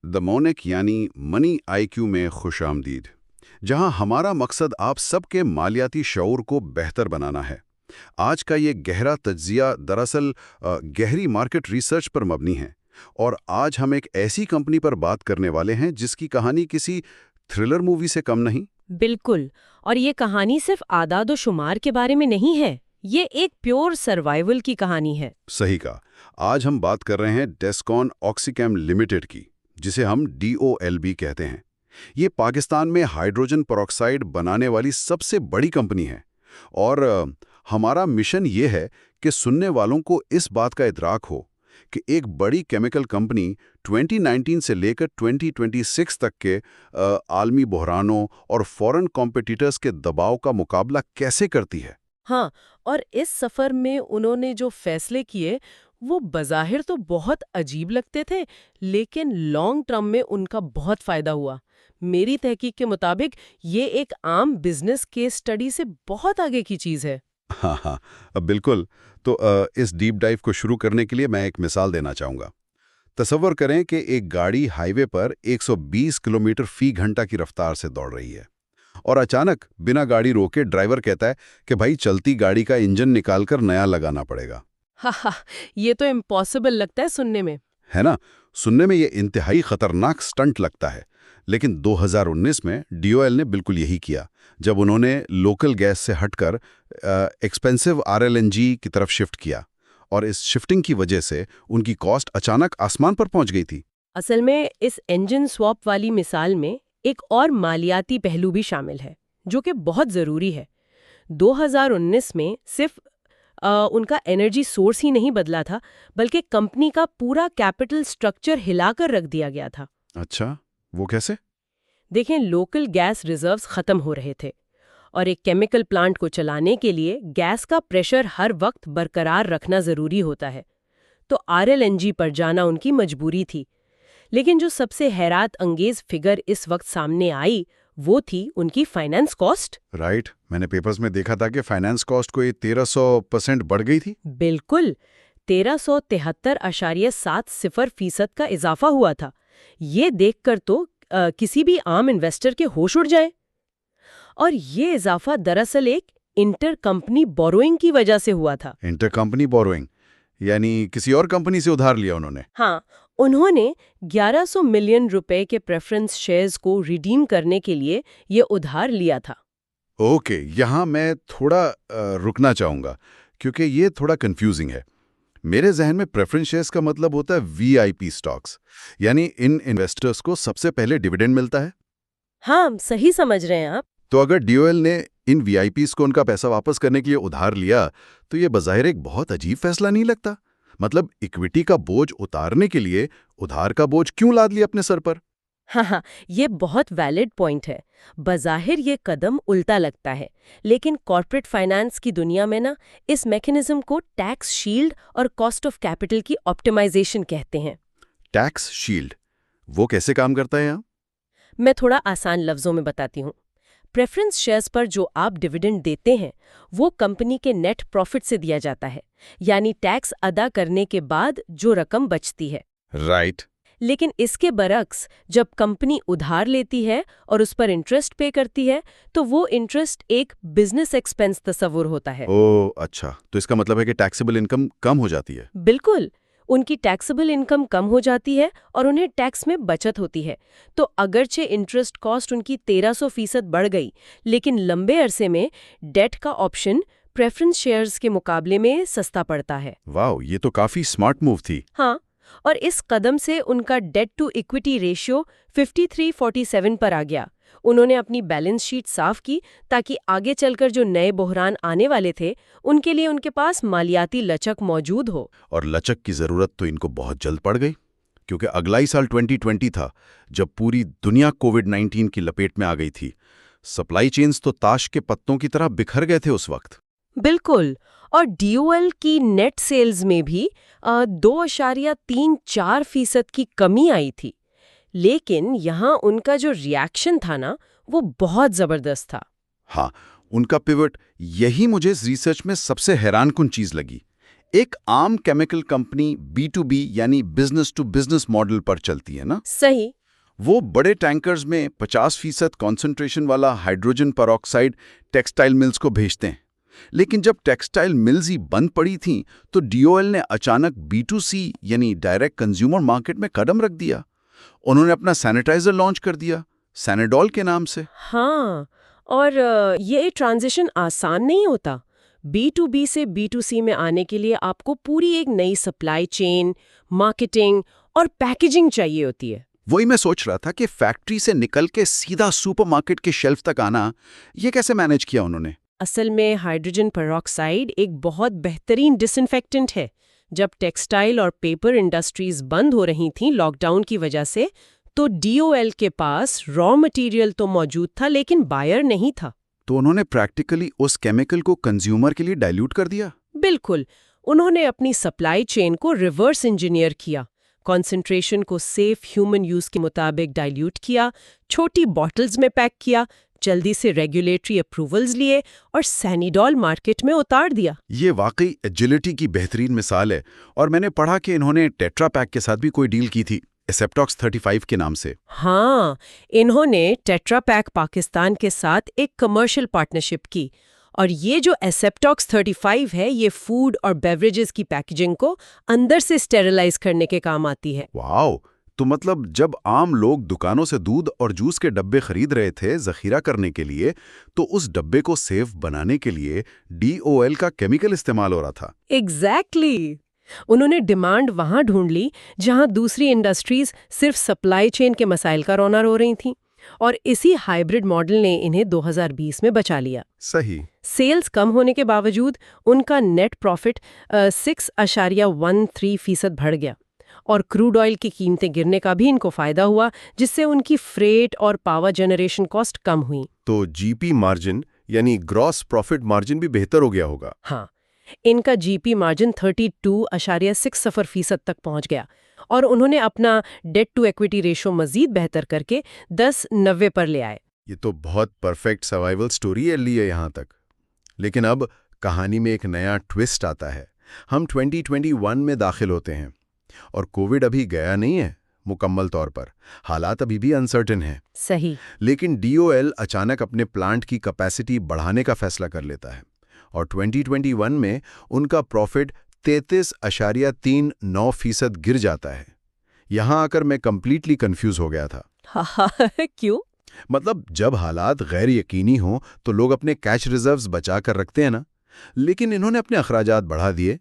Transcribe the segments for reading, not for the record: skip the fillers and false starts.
The monic यानी money IQ में खुशामदीद, जहां हमारा मकसद आप सबके मालियाती शऊर को बेहतर बनाना है। आज का ये गहरा तज्जिया दरअसल गहरी मार्केट रिसर्च पर मबनी है, और आज हम एक ऐसी कंपनी पर बात करने वाले हैं जिसकी कहानी किसी थ्रिलर मूवी से कम नहीं। बिल्कुल। और ये कहानी सिर्फ आदाद व शुमार के बारे में नहीं है, ये एक प्योर सर्वाइवल की कहानी है। सही कहा। आज हम बात कर रहे हैं डेस्कॉन ऑक्सीकेम लिमिटेड की, जिसे हम DOLB कहते हैं। ये पाकिस्तान में हाइड्रोजन पेरोक्साइड बनाने वाली सबसे बड़ी कंपनी है, और हमारा मिशन ये है कि सुनने वालों को इस बात का इदराक हो कि एक बड़ी केमिकल कंपनी 2019 से लेकर 2026 तक के आलमी बहरानों और फॉरेन कॉम्पिटिटर्स के दबाव का मुकाबला कैसे करती है। हाँ, और इस सफर में उन्होंने जो फैसले किए वो बज़ाहिर तो बहुत अजीब लगते थे, लेकिन लॉन्ग टर्म में उनका बहुत फायदा हुआ। मेरी तहकीक के मुताबिक ये एक आम बिजनेस केस स्टडी से बहुत आगे की चीज है। हाँ हाँ, बिल्कुल। तो इस डीप डाइव को शुरू करने के लिए मैं एक मिसाल देना चाहूँगा। तसव्वुर करें कि एक गाड़ी हाईवे पर 120 किलोमीटर फी घंटा की रफ्तार से दौड़ रही है, और अचानक बिना गाड़ी रोके ड्राइवर कहता है कि भाई चलती गाड़ी का इंजन निकालकर नया लगाना पड़ेगा। हा, ये तो इम्पॉसिबल लगता है सुनने में। है ना? सुनने में ये इंतहाई खतरनाक स्टंट लगता है, लेकिन 2019 में DOL ने बिल्कुल यही किया, जब उन्होंने लोकल गैस से हटकर एक्सपेंसिव RLNG की तरफ शिफ्ट किया, और इस शिफ्टिंग की वजह से उनकी कॉस्ट अचानक आसमान पर पहुंच गई थी। असल में इस इंजन स्वैप वाली मिसाल में एक और मालियाती पहलू भी शामिल है, जो कि बहुत ज़रूरी है। 2019 में सिर्फ उनका एनर्जी सोर्स ही नहीं बदला था, बल्कि कंपनी का पूरा कैपिटल स्ट्रक्चर हिलाकर रख दिया गया था। अच्छा, वो कैसे? देखें, लोकल गैस रिजर्व्स खत्म हो रहे थे, और एक केमिकल प्लांट को चलाने के लिए गैस का प्रेशर हर वक्त बरकरार रखना ज़रूरी होता है। तो RLNG पर जाना उनकी मजबूरी थी। लेकिन जो सबसे हैरत अंगेज फिगर इस वक्त सामने आई, वो थी उनकी फाइनेंस कॉस्ट। राइट, मैंने पेपर्स में देखा था कि फाइनेंस कॉस्ट कोई 1300% बढ़ गई थी। बिल्कुल, 1373.70% का इजाफा हुआ था। ये देखकर तो किसी भी आम इन्वेस्टर के होश उड़ जाए। और ये इजाफा दरअसल एक इंटर कंपनी बोरोइंग की वजह से हुआ था। इंटर कंपनी बोरोइंग यानी किसी और कंपनी से उधार लिया उन्होंने? हाँ, उन्होंने 1100 मिलियन रुपए के प्रेफरेंस शेयर्स को रिडीम करने के लिए ये उधार लिया था। ओके, यहाँ मैं थोड़ा रुकना चाहूँगा, क्योंकि ये थोड़ा कंफ्यूजिंग है। मेरे जहन में प्रेफरेंस शेयर्स का मतलब होता है VIP स्टॉक्स, यानी इन इन्वेस्टर्स को सबसे पहले डिविडेंड मिलता है। हाँ, सही समझ रहे हैं आप। तो अगर DOL ने इन VIPs को उनका पैसा वापस करने के लिए उधार लिया, तो ये बज़ाहिर एक बहुत अजीब फैसला नहीं लगता? मतलब इक्विटी का बोझ उतारने के लिए उधार का बोझ क्यों लाद लिया अपने सर पर? हाँ, ये बहुत वैलिड पॉइंट है। बज़ाहिर ये कदम उल्टा लगता है, लेकिन कॉर्पोरेट फाइनेंस की दुनिया में ना, इस मैकेनिज्म को टैक्स शील्ड और कॉस्ट ऑफ कैपिटल की ऑप्टिमाइजेशन कहते हैं। टैक्स शील्ड, वो कैसे काम करता है यहाँ? मैं थोड़ा आसान लफ्जों में बताती हूँ। प्रेफरेंस शेयर्स पर जो आप डिविडेंड देते हैं, वो कंपनी के नेट प्रॉफिट से दिया जाता है, यानी टैक्स अदा करने के बाद जो रकम बचती है। राइट। लेकिन इसके बरक्स, जब कंपनी उधार लेती है और उस पर इंटरेस्ट पे करती है, तो वो इंटरेस्ट एक बिजनेस एक्सपेंस तस्वुर होता है। ओह अच्छा, तो इसका मतलब है कि टैक्सेबल इनकम कम हो जाती है। बिल्कुल, उनकी टैक्सेबल इनकम कम हो जाती है और उन्हें टैक्स में बचत होती है। तो अगरचे इंटरेस्ट कॉस्ट उनकी 1300% बढ़ गई, लेकिन लंबे अरसे में डेट का ऑप्शन प्रेफरेंस शेयर्स के मुकाबले में सस्ता पड़ता है। वाह, ये तो काफी स्मार्ट मूव थी। हाँ, और इस कदम से उनका डेट टू इक्विटी रेशियो 53-47 पर आ गया। उन्होंने अपनी बैलेंस शीट साफ की, ताकि आगे चलकर जो नए बहरान आने वाले थे, उनके लिए उनके पास मालियाती लचक मौजूद हो। और लचक की जरूरत तो इनको बहुत जल्द पड़ गई, क्योंकि अगला ही साल 2020 था, जब पूरी दुनिया कोविड-19 की लपेट में आ गई थी। सप्लाई चेन्स तो ताश के पत्तों की तरह बिखर गए थे उस वक्त। बिल्कुल, और DOL की नेट सेल्स में भी 2.34% की कमी आई थी। लेकिन यहाँ उनका जो रिएक्शन था ना, वो बहुत जबरदस्त था। हाँ, उनका पिवट, यही मुझे इस रिसर्च में सबसे हैरानकुन चीज लगी। एक आम केमिकल कंपनी B2B यानी बिजनेस टू बिजनेस मॉडल पर चलती है ना? सही, वो बड़े टैंकर्स में 50% कॉन्सेंट्रेशन वाला हाइड्रोजन पेरोक्साइड टेक्सटाइल मिल्स को भेजते हैं। लेकिन जब टेक्सटाइल मिल्स ही बंद पड़ी थीं, तो डीओएल ने अचानक B2C यानी डायरेक्ट कंज्यूमर मार्केट में कदम रख दिया। उन्होंने अपना सैनिटाइजर लॉन्च कर दिया, सैनिडॉल के नाम से। हाँ, और ये ट्रांजिशन आसान नहीं होता। B2B से B2C में आने के लिए आपको पूरी एक नई सप्लाई चेन, मार्केटिंग और पैकेजिंग चाहिए होती है। वही मैं सोच रहा था कि फैक्ट्री से निकल के सीधा सुपरमार्केट के शेल्फ तक आना, ये कैसे मैनेज किया उन्होंने? असल में हाइड्रोजन पेरोक्साइड एक बहुत बेहतरीन डिसइंफेक्टेंट है। जब टेक्सटाइल और पेपर इंडस्ट्रीज बंद हो रही थीं लॉकडाउन की वजह से, तो डीओएल के पास रॉ मटेरियल तो मौजूद था लेकिन बायर नहीं था। तो उन्होंने प्रैक्टिकली उस केमिकल को कंज्यूमर के लिए डाइल्यूट कर दिया। बिल्कुल, उन्होंने अपनी सप्लाई चेन को रिवर्स इंजीनियर किया, कॉन्सेंट्रेशन को सेफ ह्यूमन यूज के मुताबिक डाइल्यूट किया, छोटी बॉटल्स में पैक किया, जल्दी से रेगुलेटरी अप्रूवल्स लिए और सैनिडॉल मार्केट में उतार दिया। ये वाकई एजिलिटी की बेहतरीन मिसाल है। और मैंने पढ़ा कि इन्होंने टेट्रा पैक के साथ भी कोई डील की थी, एसेप्टॉक्स 35 के नाम से। हाँ, इन्होंने टेट्रा पैक पाकिस्तान के साथ एक कमर्शियल पार्टनरशिप की, और ये जो एसेप्टॉक्स 35 है, ये फूड और बेवरेजेस की पैकेजिंग को अंदर से स्टेरिलाइज करने के काम आती है। वाओ! तो मतलब जब आम लोग दुकानों से दूध और जूस के डब्बे खरीद रहे थे जखीरा करने के लिए, तो उस डब्बे को सेफ बनाने के लिए डीओएल का केमिकल इस्तेमाल हो रहा था। एग्जैक्टली उन्होंने डिमांड वहां ढूंढ ली जहां दूसरी इंडस्ट्रीज सिर्फ सप्लाई चेन के मसाइल का रोना रो रही थीं, और इसी हाइब्रिड मॉडल ने इन्हें 2020 में बचा लिया। सही। सेल्स कम होने के बावजूद उनका नेट प्रॉफिट 6.13% बढ़ गया, और क्रूड ऑयल की कीमतें गिरने का भी इनको फायदा हुआ, जिससे उनकी फ्रेट और पावर जनरेशन कॉस्ट कम हुई। तो जीपी मार्जिन यानी ग्रॉस प्रॉफिट मार्जिन भी बेहतर हो गया होगा। हाँ, इनका जीपी मार्जिन 32.60% तक पहुंच गया, और उन्होंने अपना डेट टू इक्विटी रेशो मजीद बेहतर करके 10:90 पर ले आए। ये तो बहुत परफेक्ट सर्वाइवल स्टोरी है ली है यहाँ तक। लेकिन अब कहानी में एक नया ट्विस्ट आता है। हम 2021 में दाखिल होते हैं और कोविड अभी गया नहीं है मुकम्मल तौर पर। हालात अभी भी अनसर्टेन हैं। सही। लेकिन डीओएल अचानक अपने प्लांट की कैपेसिटी बढ़ाने का फैसला कर लेता है और 2021 में उनका प्रॉफिट 33.39% गिर जाता है। यहां आकर मैं कंप्लीटली कंफ्यूज हो गया था। क्यों? मतलब जब हालात गैर यकीनी हों तो लोग अपने कैश रिजर्व्स बचा कर रखते हैं ना, लेकिन इन्होंने अपने अखराजात बढ़ा दिए।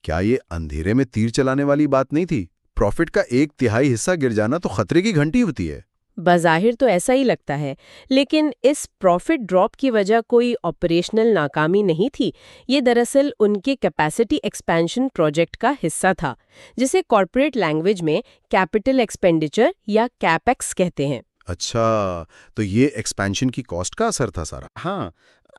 क्या ये अंधेरे में तीर चलाने वाली बात नहीं थी? प्रॉफिट का 1/3 हिस्सा गिर जाना तो खतरे की घंटी होती है। बज़ाहिर तो ऐसा ही लगता है, लेकिन इस प्रॉफिट ड्रॉप की वजह कोई ऑपरेशनल नाकामी नहीं थी। ये दरअसल उनके कैपेसिटी एक्सपेंशन प्रोजेक्ट का हिस्सा था, जिसे कॉर्पोरेट लैंग्वेज में कैपिटल एक्सपेंडिचर या कैपेक्स कहते हैं। अच्छा, तो ये एक्सपेंशन की कॉस्ट का असर था सारा। हाँ,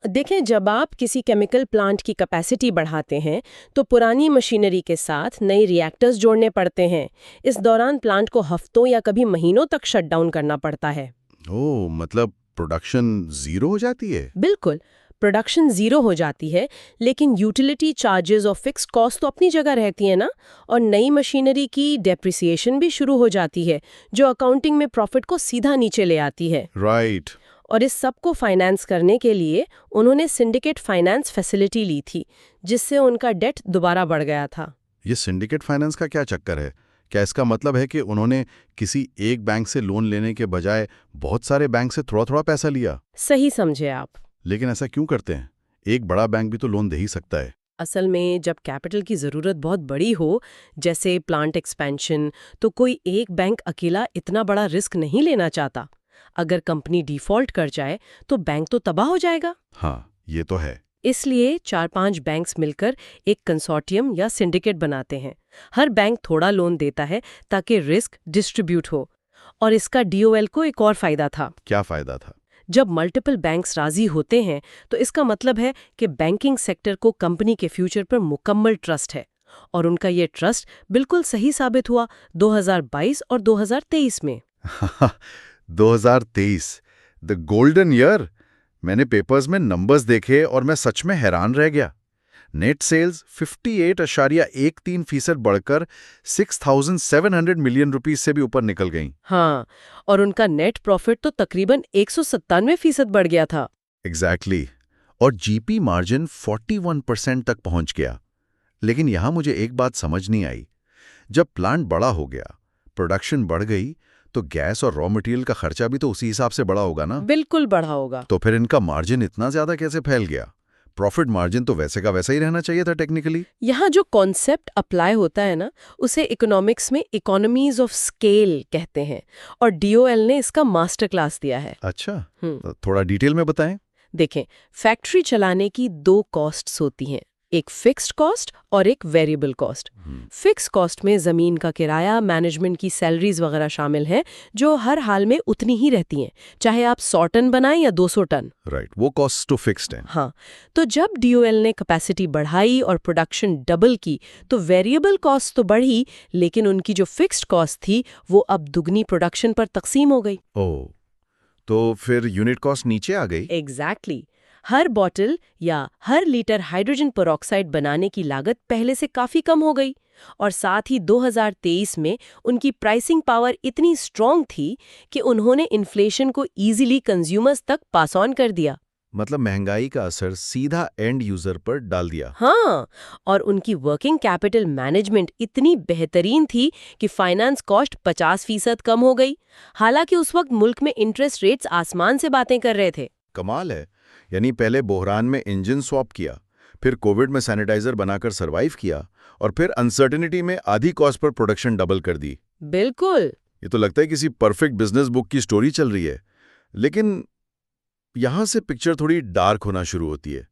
देखें, जब आप किसी केमिकल प्लांट की कैपेसिटी बढ़ाते हैं तो पुरानी मशीनरी के साथ नए रिएक्टर्स जोड़ने पड़ते हैं। इस दौरान प्लांट को हफ्तों या कभी महीनों तक शटडाउन करना पड़ता है। ओह, मतलब प्रोडक्शन जीरो हो जाती है? बिल्कुल, प्रोडक्शन जीरो हो जाती है, लेकिन यूटिलिटी चार्जेस और फिक्स कॉस्ट तो अपनी जगह रहती है ना, और नई मशीनरी की डेप्रिसिएशन भी शुरू हो जाती है, जो अकाउंटिंग में प्रॉफिट को सीधा नीचे ले आती है। राइट। और इस सब को फाइनेंस करने के लिए उन्होंने सिंडिकेट फाइनेंस फैसिलिटी ली थी, जिससे उनका डेट दोबारा बढ़ गया था। ये सिंडिकेट फाइनेंस का क्या चक्कर है? क्या इसका मतलब है कि उन्होंने किसी एक बैंक से लोन लेने के बजाय बहुत सारे बैंक से थोड़ा-थोड़ा पैसा लिया? सही समझे आप। लेकिन ऐसा क्यों करते हैं? एक बड़ा बैंक भी तो लोन दे ही सकता है। असल में जब कैपिटल की ज़रूरत बहुत बड़ी हो, जैसे प्लांट एक्सपेंशन, तो कोई एक बैंक अकेला इतना बड़ा रिस्क नहीं लेना चाहता। अगर कंपनी डिफॉल्ट कर जाए तो बैंक तो तबाह हो जाएगा। हाँ, ये तो है। इसलिए 4-5 बैंक्स मिलकर एक कंसोर्टियम या सिंडिकेट बनाते हैं। हर बैंक थोड़ा लोन देता है ताकि रिस्क डिस्ट्रीब्यूट हो। और इसका डीओएल को एक और फायदा था। क्या फायदा था? जब मल्टीपल बैंक्स राजी होते हैं तो इसका मतलब है कि बैंकिंग सेक्टर को कंपनी के फ्यूचर पर मुकम्मल ट्रस्ट है, और उनका ये ट्रस्ट बिल्कुल सही साबित हुआ 2022 और 2023 में। 2023, द गोल्डन ईयर। मैंने पेपर्स में नंबर्स देखे और मैं सच में हैरान रह गया। नेट सेल्स 58.13% बढ़कर 6,700 मिलियन रुपीस से भी ऊपर निकल गईं। हाँ, और उनका नेट प्रॉफिट तो तकरीबन 197% बढ़ गया था। एग्जैक्टली और जीपी मार्जिन 41% तक पहुंच गया। लेकिन यहां मुझे एक बात समझ नहीं आई। जब प्लांट बड़ा हो गया, प्रोडक्शन बढ़ गई, तो गैस और रॉ मटेरियल का खर्चा भी तो उसी हिसाब से बढ़ा होगा ना? बिल्कुल बढ़ा होगा। तो फिर इनका मार्जिन इतना ज्यादा कैसे फैल गया? प्रॉफिट मार्जिन तो वैसे का वैसा ही रहना चाहिए था टेक्निकली। यहाँ जो कॉन्सेप्ट अप्लाई होता है ना, उसे इकोनॉमिक्स में इकोनॉमीज ऑफ स्केल कहते हैं, और डीओएल ने इसका मास्टर क्लास दिया है। अच्छा, तो थोड़ा डिटेल में बताएं। देखें, फैक्ट्री चलाने की दो कॉस्ट्स होती हैं, एक फिक्स्ड कॉस्ट और एक वेरिएबल कॉस्ट। फिक्स कॉस्ट में जमीन का किराया, मैनेजमेंट की सैलरीज वगैरह शामिल हैं, जो हर हाल में उतनी ही रहती हैं, चाहे आप 100 टन बनाएं या 200 टन। राइट, वो कॉस्ट तो फिक्स्ड है। हाँ, तो जब डीओएल ने कैपेसिटी बढ़ाई और प्रोडक्शन डबल की, तो वेरिएबल कॉस्ट तो बढ़ी, लेकिन उनकी जो फिक्स्ड कॉस्ट थी वो अब दुगनी प्रोडक्शन पर तकसीम हो गई। ओह, तो फिर यूनिट कॉस्ट नीचे आ गई। एग्जैक्टली। हर बॉटल या हर लीटर हाइड्रोजन पेरोक्साइड बनाने की लागत पहले से काफी कम हो गई, और साथ ही 2023 में उनकी प्राइसिंग पावर इतनी स्ट्रॉन्ग थी कि उन्होंने इन्फ्लेशन को इजीली कंज्यूमर्स तक पास ऑन कर दिया। मतलब महंगाई का असर सीधा एंड यूजर पर डाल दिया। हाँ, और उनकी वर्किंग कैपिटल मैनेजमेंट इतनी बेहतरीन थी कि फाइनेंस कॉस्ट 50% कम हो गई। हालांकि उस वक्त मुल्क में इंटरेस्ट रेट्स आसमान से बातें कर रहे थे। कमाल है। यानी पहले बोहरान में इंजन स्वैप किया, फिर कोविड में सैनिटाइजर बनाकर सरवाइव किया, और फिर अनसर्टेनिटी में आधी कॉस्ट पर प्रोडक्शन डबल कर दी। बिल्कुल। ये तो लगता है किसी परफेक्ट बिजनेस बुक की स्टोरी चल रही है। लेकिन यहां से पिक्चर थोड़ी डार्क होना शुरू होती है,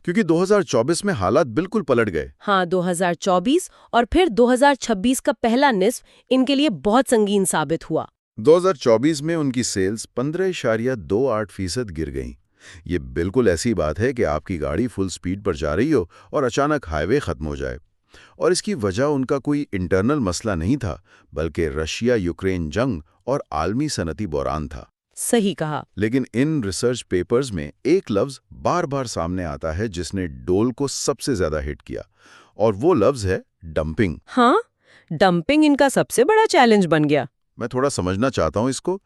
क्योंकि 2024 में हालात बिल्कुल पलट गए। हाँ, 2024 और फिर 2026 का पहला निस्फ इनके लिए बहुत संगीन साबित हुआ। 2024 में उनकी सेल्स 15.28% गिर गईं। ये बिल्कुल ऐसी बात है कि आपकी गाड़ी फुल स्पीड पर जा रही हो और अचानक हाईवे खत्म हो जाए। और इसकी वजह उनका कोई इंटरनल मसला नहीं था, बल्कि रशिया यूक्रेन जंग और आलमी सनती बहरान था। सही कहा। लेकिन इन रिसर्च पेपर्स में एक लफ्ज बार बार सामने आता है जिसने डोल को सबसे ज्यादा हिट किया, और वो लफ्ज है डंपिंग। हाँ, डंपिंग इनका सबसे बड़ा चैलेंज बन गया। मैं थोड़ा समझना चाहता हूं इसको।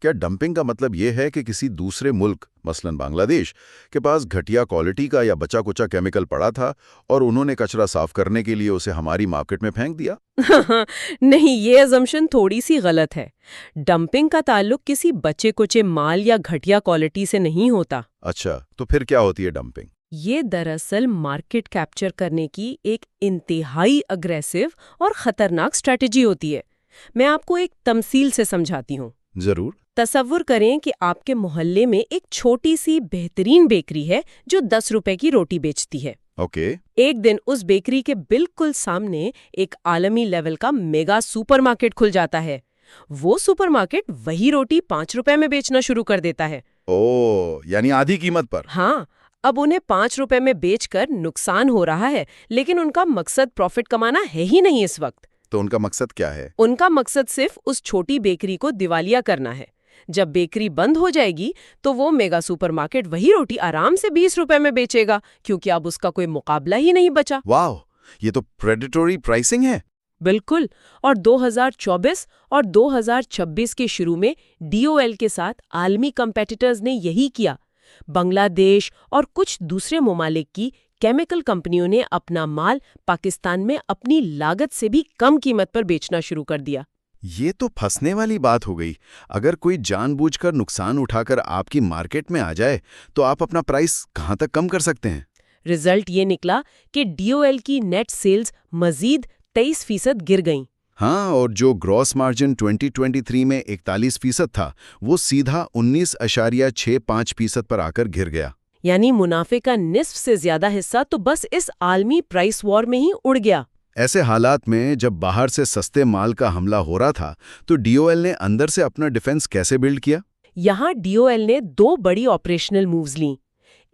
क्या डंपिंग का मतलब ये है कि किसी दूसरे मुल्क, मसलन बांग्लादेश, के पास घटिया क्वालिटी का या बचा कुचा केमिकल पड़ा था और उन्होंने कचरा साफ करने के लिए उसे हमारी मार्केट में फेंक दिया? नहीं, ये अजम्पशन थोड़ी सी गलत है। डंपिंग का ताल्लुक किसी बचे कुचे माल या घटिया क्वालिटी से नहीं होता। अच्छा, तो फिर क्या होती है डंपिंग? ये दरअसल मार्केट कैप्चर करने की एक इंतहाई अग्रेसिव और खतरनाक स्ट्रेटेजी होती है। मैं आपको एक तमसील से समझाती हूँ। जरूर। तसव्वुर करें कि आपके मोहल्ले में एक छोटी सी बेहतरीन बेकरी है जो 10 रुपए की रोटी बेचती है। ओके। एक दिन उस बेकरी के बिल्कुल सामने एक आलमी लेवल का मेगा सुपरमार्केट खुल जाता है। वो सुपरमार्केट वही रोटी 5 रुपए में बेचना शुरू कर देता है। ओह, यानी आधी कीमत पर। हाँ, अब उन्हें 5 रुपए में बेचकर नुकसान हो रहा है, लेकिन उनका मकसद प्रॉफिट कमाना है ही नहीं इस वक्त। तो उनका मकसद क्या है? उनका मकसद सिर्फ उस छोटी बेकरी को दिवालिया करना है। जब बेकरी बंद हो जाएगी तो वो मेगा सुपरमार्केट वही रोटी आराम से 20 रुपए में बेचेगा, क्योंकि अब उसका कोई मुकाबला ही नहीं बचा। वाह, ये तो प्रेडेटरी प्राइसिंग है। बिल्कुल। और 2024 और 2026 के शुरू में डीओएल के साथ आलमी कंपेटिटर्स ने यही किया। बांग्लादेश और कुछ दूसरे ममालिक की केमिकल कंपनियों ने अपना माल पाकिस्तान में अपनी लागत से भी कम कीमत पर बेचना शुरू कर दिया। ये तो फंसने वाली बात हो गई। अगर कोई जानबूझकर नुकसान उठाकर आपकी मार्केट में आ जाए तो आप अपना प्राइस कहां तक कम कर सकते हैं? रिजल्ट ये निकला कि डीओएल की नेट सेल्स मजीद 23% गिर गईं। हाँ, और जो ग्रॉस मार्जिन 2023 में 41% था, वो सीधा 19.65% पर आकर गिर गया। यानी मुनाफे का निस्फ से ज्यादा हिस्सा तो बस इस आलमी प्राइस वॉर में ही उड़ गया। ऐसे हालात में जब बाहर से सस्ते माल का हमला हो रहा था, तो डीओएल ने अंदर से अपना डिफेंस कैसे बिल्ड किया? यहाँ डीओएल ने 2 बड़ी ऑपरेशनल मूव्स लीं।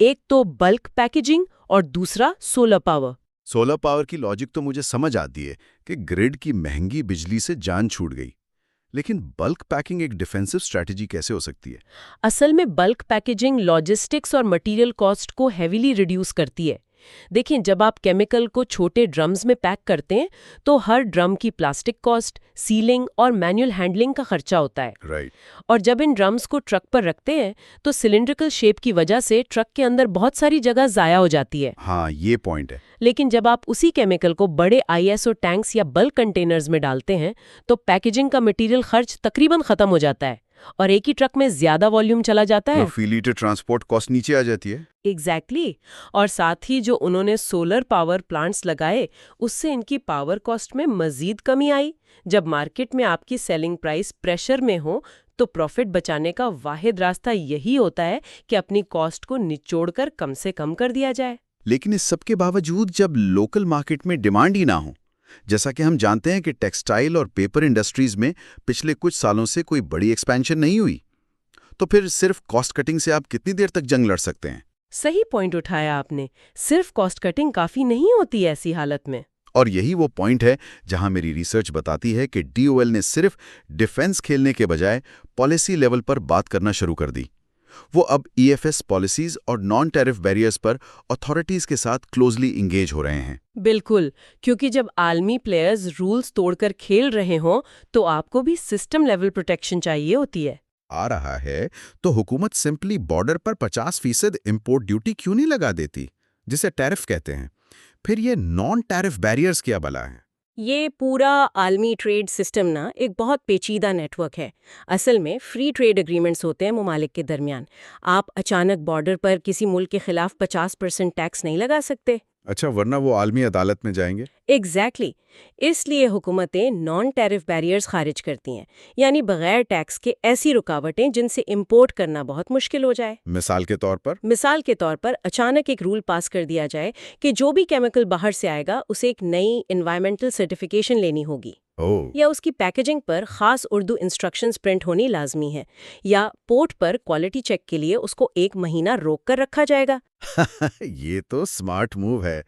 एक तो बल्क पैकेजिंग और दूसरा सोलर पावर। सोलर पावर की लॉजिक तो मुझे समझ आती है कि ग्रिड की महंगी बिजली से जान छूट गई, लेकिन बल्क पैकिंग एक डिफेंसिव स्ट्रैटेजी कैसे हो सकती है? असल में बल्क पैकेजिंग लॉजिस्टिक्स और मटेरियल कॉस्ट को हेवीली रिड्यूस करती है। देखिए, जब आप केमिकल को छोटे ड्रम्स में पैक करते हैं तो हर ड्रम की प्लास्टिक कॉस्ट, सीलिंग और मैनुअल हैंडलिंग का खर्चा होता है। राइट। और जब इन ड्रम्स को ट्रक पर रखते हैं तो सिलिंड्रिकल शेप की वजह से ट्रक के अंदर बहुत सारी जगह ज़ाया हो जाती है। हाँ, ये पॉइंट है। लेकिन जब आप उसी केमिकल को बड़े आईएसओ टैंक्स या बल्क कंटेनर्स में डालते हैं तो पैकेजिंग का मटेरियल खर्च तकरीबन खत्म हो जाता है और एक ही ट्रक में ज्यादा वॉल्यूम चला जाता है। फी लीटर ट्रांसपोर्ट कॉस्ट नीचे आ जाती है। एग्जैक्टली और साथ ही जो उन्होंने सोलर पावर प्लांट्स लगाए उससे इनकी पावर कॉस्ट में मजीद कमी आई। जब मार्केट में आपकी सेलिंग प्राइस प्रेशर में हो तो प्रॉफिट बचाने का वाहिद रास्ता यही होता है कि अपनी कॉस्ट को निचोड़कर कम से कम कर दिया जाए। लेकिन इस सब के बावजूद जब लोकल मार्केट में डिमांड ही ना हो, जैसा कि हम जानते हैं कि टेक्सटाइल और पेपर इंडस्ट्रीज में पिछले कुछ सालों से कोई बड़ी एक्सपेंशन नहीं हुई, तो फिर सिर्फ कॉस्ट कटिंग से आप कितनी देर तक जंग लड़ सकते हैं? सही पॉइंट उठाया आपने। सिर्फ कॉस्ट कटिंग काफी नहीं होती ऐसी हालत में। और यही वो पॉइंट है जहां मेरी रिसर्च बताती है कि डीओएल ने सिर्फ डिफेंस खेलने के बजाय पॉलिसी लेवल पर बात करना शुरू कर दी। वो अब ईएफएस पॉलिसीज और नॉन टैरिफ बैरियर्स पर अथॉरिटीज के साथ क्लोजली इंगेज हो रहे हैं। बिल्कुल, क्योंकि जब आलमी प्लेयर्स रूल्स तोड़कर खेल रहे हों तो आपको भी सिस्टम लेवल प्रोटेक्शन चाहिए होती है। आ रहा है तो हुकूमत सिंपली बॉर्डर पर 50% इंपोर्ट ड्यूटी क्यों नहीं लगा देती, जिसे टैरिफ कहते हैं? फिर ये नॉन टैरिफ बैरियर्स क्या भला है? ये पूरा आलमी ट्रेड सिस्टम ना एक बहुत पेचीदा नेटवर्क है। असल में फ्री ट्रेड एग्रीमेंट्स होते हैं मुमालिक के दरमियान। आप अचानक बॉर्डर पर किसी मुल्क के खिलाफ 50% टैक्स नहीं लगा सकते। अच्छा, वरना वो आलमी अदालत में जाएंगे? एग्जैक्टली इसलिए हुकूमतें नॉन टैरिफ बैरियर्स खारिज करती हैं, यानी बगैर टैक्स के ऐसी रुकावटें जिनसे इंपोर्ट करना बहुत मुश्किल हो जाए। मिसाल के तौर पर अचानक एक रूल पास कर दिया जाए कि जो भी केमिकल बाहर से आएगा उसे एक नई एनवायरमेंटल सर्टिफिकेशन लेनी होगी, या उसकी पैकेजिंग पर खास उर्दू इंस्ट्रक्शंस प्रिंट होनी लाजमी है, या पोर्ट पर क्वालिटी चेक के लिए उसको 1 महीना रोक कर रखा जाएगा। ये तो स्मार्ट मूव है।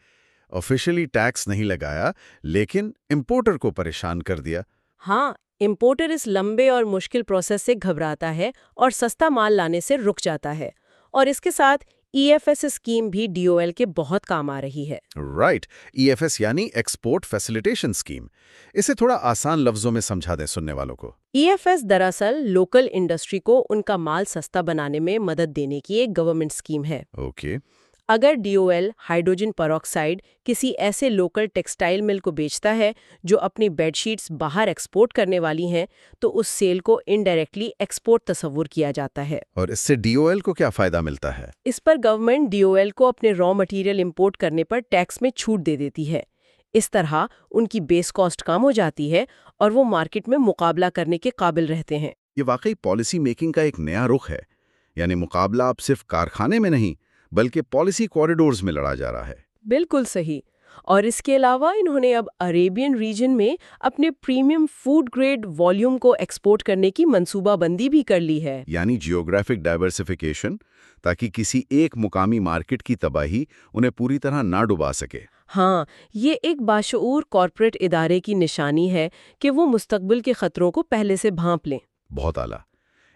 ऑफिशियली टैक्स नहीं लगाया लेकिन इंपोर्टर को परेशान कर दिया। हाँ, इंपोर्टर इस लंबे और मुश्किल प्रोसेस से घबराता है और सस्ता माल लाने से रुक जाता है। और इसके साथ ईएफएस स्कीम भी डीओएल के बहुत काम आ रही है। राइट, ईएफएस यानी एक्सपोर्ट फैसिलिटेशन स्कीम। इसे थोड़ा आसान लफ्जों में समझा दें सुनने वालों को। ईएफएस दरअसल लोकल इंडस्ट्री को उनका माल सस्ता बनाने में मदद देने की एक गवर्नमेंट स्कीम है। ओके। अगर डीओएल हाइड्रोजन पेरोक्साइड किसी ऐसे लोकल टेक्सटाइल मिल को बेचता है जो अपनी बेडशीट्स बाहर एक्सपोर्ट करने वाली हैं, तो उस सेल को इनडायरेक्टली एक्सपोर्ट तस्वुर किया जाता है। और इससे डीओएल को क्या फायदा मिलता है? इस पर गवर्नमेंट डीओएल को अपने रॉ मटेरियल इंपोर्ट करने पर टैक्स में छूट दे देती है। इस तरह उनकी बेस कॉस्ट कम हो जाती है और वो मार्केट में मुकाबला करने के काबिल रहते हैं। ये वाकई पॉलिसी मेकिंग का एक नया रुख है, यानी मुकाबला अब सिर्फ कारखाने में नहीं बल्कि पॉलिसी कॉरिडोर्स में लड़ा जा रहा है। बिल्कुल सही। और इसके अलावा इन्होंने अब अरेबियन रीजन में अपने प्रीमियम फूड ग्रेड वॉल्यूम को एक्सपोर्ट करने की मंसूबाबंदी भी कर ली है। यानी जियोग्राफिक डाइवर्सिफिकेशन, ताकि किसी एक मुकामी मार्केट की तबाही उन्हें पूरी तरह ना डुबा सके। हाँ, ये एक बाशऊर कॉर्पोरेट इदारे की निशानी है कि वो मुस्तकबिल के खतरों को पहले से भांप लें। बहुत आला।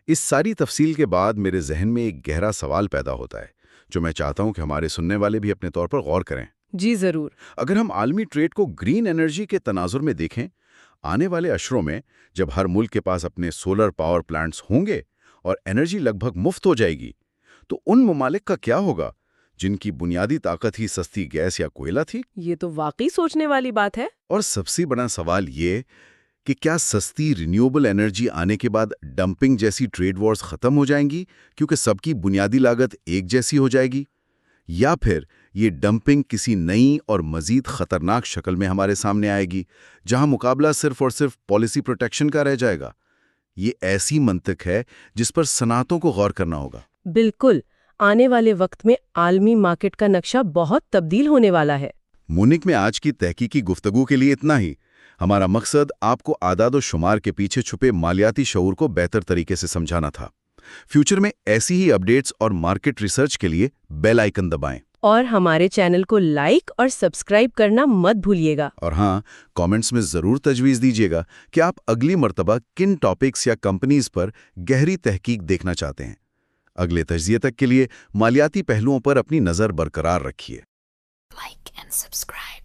इस सारी तफसील के बाद मेरे जहन में एक गहरा सवाल पैदा होता है जो मैं चाहता हूं कि हमारे सुनने वाले भी अपने तौर पर गौर करें। जी जरूर। अगर हम आलमी ट्रेड को ग्रीन एनर्जी के तनाजुर में देखें, आने वाले अशरों में जब हर मुल्क के पास अपने सोलर पावर प्लांट्स होंगे और एनर्जी लगभग मुफ्त हो जाएगी, तो उन ममालिक का क्या होगा जिनकी बुनियादी ताकत ही सस्ती गैस या कोयला थी? ये तो वाकई सोचने वाली बात है। और सबसे बड़ा सवाल ये कि क्या सस्ती रिन्यूएबल एनर्जी आने के बाद डंपिंग जैसी ट्रेड वॉर्स खत्म हो जाएंगी क्योंकि सबकी बुनियादी लागत एक जैसी हो जाएगी, या फिर ये डंपिंग किसी नई और मजीद खतरनाक शक्ल में हमारे सामने आएगी जहां मुकाबला सिर्फ और सिर्फ पॉलिसी प्रोटेक्शन का रह जाएगा? ये ऐसी मंतक है जिस पर सनातों को गौर करना होगा। बिल्कुल, आने वाले वक्त में आलमी मार्केट का नक्शा बहुत तब्दील होने वाला है। मुनिक में आज की तहकीकी गुफ्तगू के लिए इतना ही। हमारा मकसद आपको आदाद शुमार के पीछे छुपे मालियाती शऊर को बेहतर तरीके से समझाना था। फ्यूचर में ऐसी ही अपडेट्स और मार्केट रिसर्च के लिए बेल आइकन दबाएं। और हमारे चैनल को लाइक और सब्सक्राइब करना मत भूलिएगा। और हाँ, कमेंट्स में ज़रूर तजवीज़ दीजिएगा कि आप अगली मर्तबा किन टॉपिक्स या कंपनीज पर गहरी तहकीक देखना चाहते हैं। अगले तज्जिए तक के लिए मालियाती पहलुओं पर अपनी नज़र बरकरार रखिए। like and subscribe.